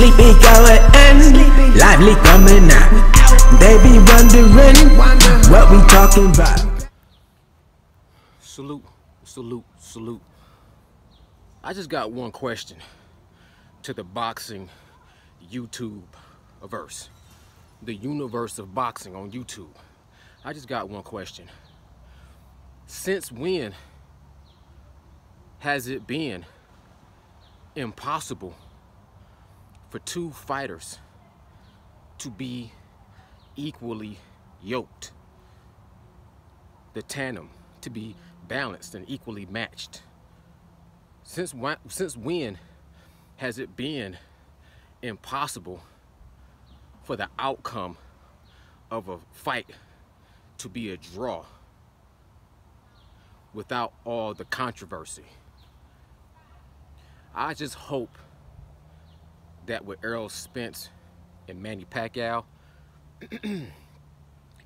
Sleepy going in, lively coming out. They be wondering what we talking about. Salute, salute, salute. I just got one question to the boxing YouTube-verse, the universe of boxing on YouTube. I just got one question. Since when has it been impossible for two fighters to be equally yoked? The tandem to be balanced and equally matched. Since when has it been impossible for the outcome of a fight to be a draw without all the controversy? I just hope that with Errol Spence and Manny Pacquiao,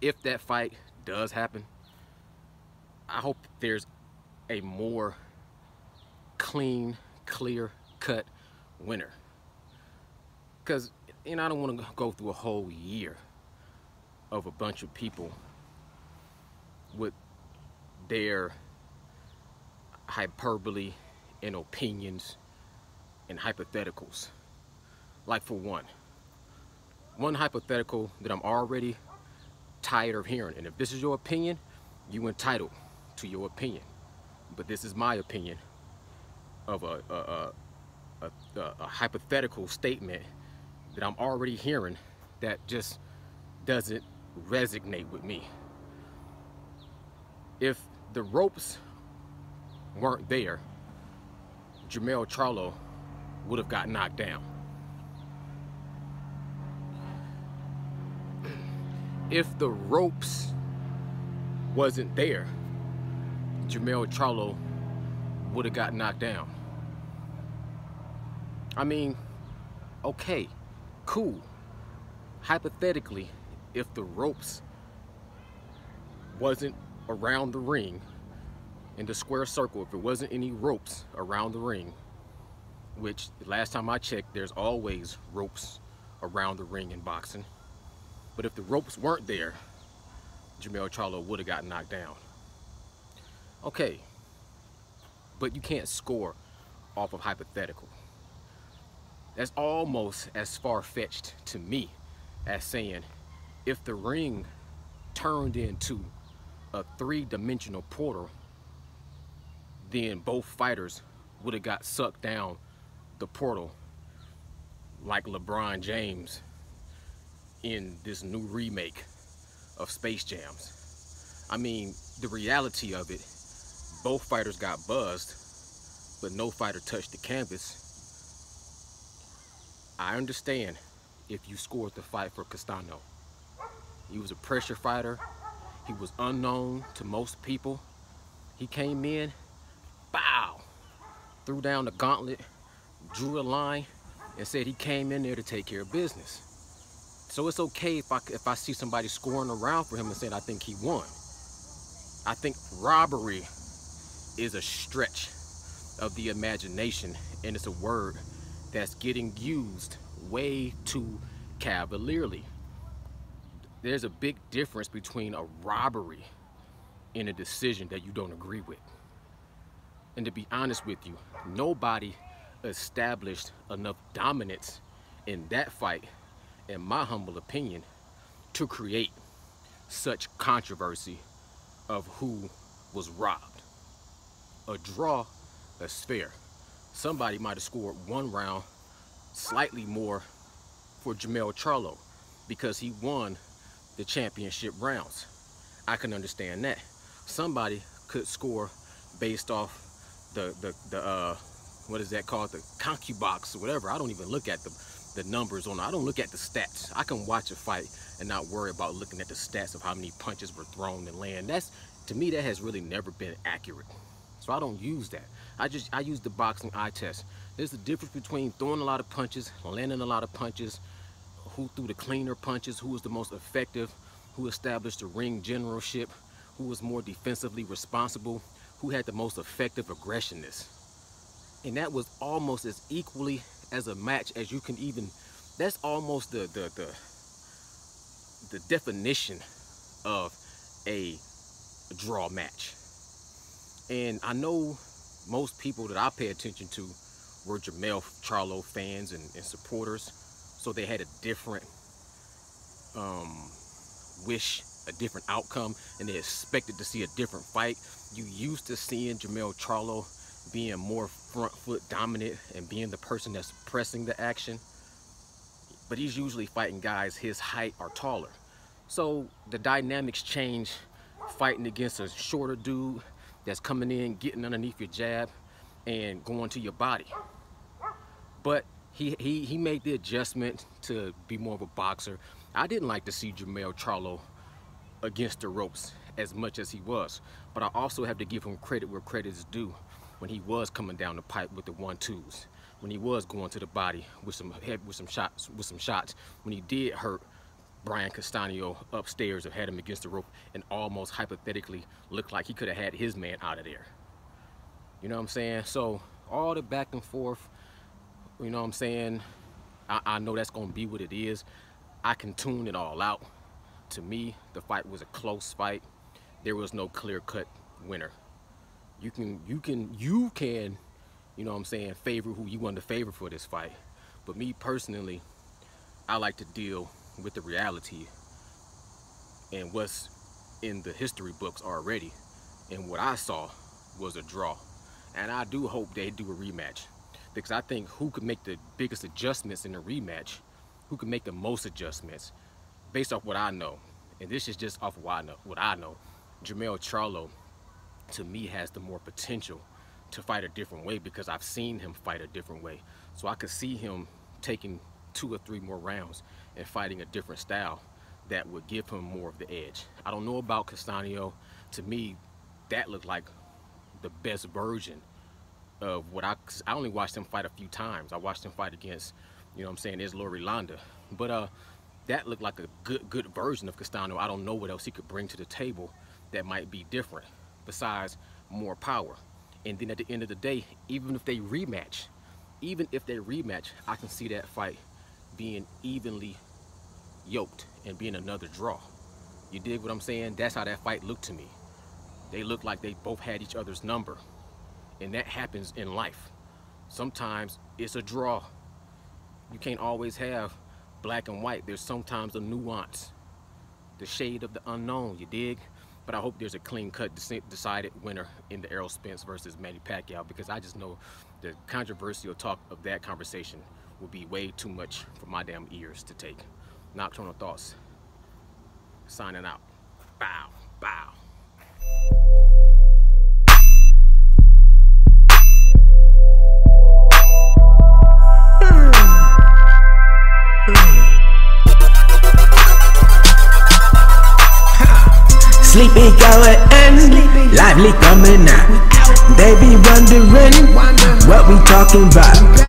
if that fight does happen, I hope there's a more clean, clear-cut winner. Because, I don't want to go through a whole year of a bunch of people with their hyperbole and opinions and hypotheticals. Like, for one hypothetical that I'm already tired of hearing, and if this is your opinion, you entitled to your opinion, but this is my opinion of a hypothetical statement that I'm already hearing that just doesn't resonate with me. If the ropes weren't there, Charlo would have got knocked down. If the ropes wasn't there, Charlo would have got knocked down. I mean, okay, cool. Hypothetically, if the ropes wasn't around the ring, in the square circle, if there wasn't any ropes around the ring, which the last time I checked, there's always ropes around the ring in boxing. But if the ropes weren't there, Charlo would have gotten knocked down. Okay, but you can't score off of hypothetical. That's almost as far-fetched to me as saying if the ring turned into a three-dimensional portal, then both fighters would have got sucked down the portal like LeBron James in this new remake of Space Jams. I mean, the reality of it, both fighters got buzzed, but no fighter touched the canvas. I understand if you scored the fight for Castano. He was a pressure fighter. He was unknown to most people. He came in, bow, threw down the gauntlet, drew a line, and said he came in there to take care of business. So it's okay if I see somebody scoring around for him and saying I think he won. I think robbery is a stretch of the imagination, and it's a word that's getting used way too cavalierly. There's a big difference between a robbery and a decision that you don't agree with. And to be honest with you, nobody established enough dominance in that fight, in my humble opinion, to create such controversy of who was robbed. A draw is fair. Somebody might have scored one round slightly more for Charlo because he won the championship rounds. I can understand that. Somebody could score based off the what is that called, the concubox or whatever. I don't even look at the numbers on it. I don't look at the stats. I can watch a fight and not worry about looking at the stats of how many punches were thrown and land. That's, to me, that has really never been accurate. So I don't use that. I use the boxing eye test. There's a difference between throwing a lot of punches, landing a lot of punches, who threw the cleaner punches, who was the most effective, who established the ring generalship, who was more defensively responsible, who had the most effective aggressionness. And that was almost as equally as a match as you can even that's almost the definition of a draw match. And I know most people that I pay attention to were Charlo fans and supporters, so they had a different wish, a different outcome, and they expected to see a different fight. You used to seeing Charlo being more front foot dominant and being the person that's pressing the action, but he's usually fighting guys his height or taller. So the dynamics change fighting against a shorter dude that's coming in, getting underneath your jab and going to your body. But he made the adjustment to be more of a boxer. I didn't like to see Charlo against the ropes as much as he was, but I also have to give him credit where credit is due. When he was coming down the pipe with the 1-2s, when he was going to the body with some shots, when he did hurt Brian Castano upstairs or had him against the rope and almost hypothetically looked like he could have had his man out of there. You know what I'm saying? So all the back and forth, you know what I'm saying? I know that's gonna be what it is. I can tune it all out. To me, the fight was a close fight. There was no clear-cut winner. You can, you know what I'm saying, favor who you want to favor for this fight. But me personally, I like to deal with the reality and what's in the history books already. And what I saw was a draw. And I do hope they do a rematch, because I think who could make the biggest adjustments in the rematch, who can make the most adjustments, based off what I know, and this is just off what I know, Charlo, to me, has the more potential to fight a different way, because I've seen him fight a different way. So I could see him taking 2 or 3 more rounds and fighting a different style that would give him more of the edge. I don't know about Castano. To me, that looked like the best version of what I only watched him fight a few times. I watched him fight against, you know what I'm saying, Islory Landa. But that looked like a good version of Castano. I don't know what else he could bring to the table that might be different besides more power. And then at the end of the day, even if they rematch, I can see that fight being evenly yoked and being another draw. You dig what I'm saying? That's how that fight looked to me. They looked like they both had each other's number. And that happens in life. Sometimes it's a draw. You can't always have black and white. There's sometimes a nuance, the shade of the unknown, you dig? But I hope there's a clean-cut, decided winner in the Errol Spence versus Manny Pacquiao, because I just know the controversial talk of that conversation will be way too much for my damn ears to take. Nocturnal Thoughts, signing out. Bow, bow. Sleepy going in, lively coming out. They be wondering what we talking about.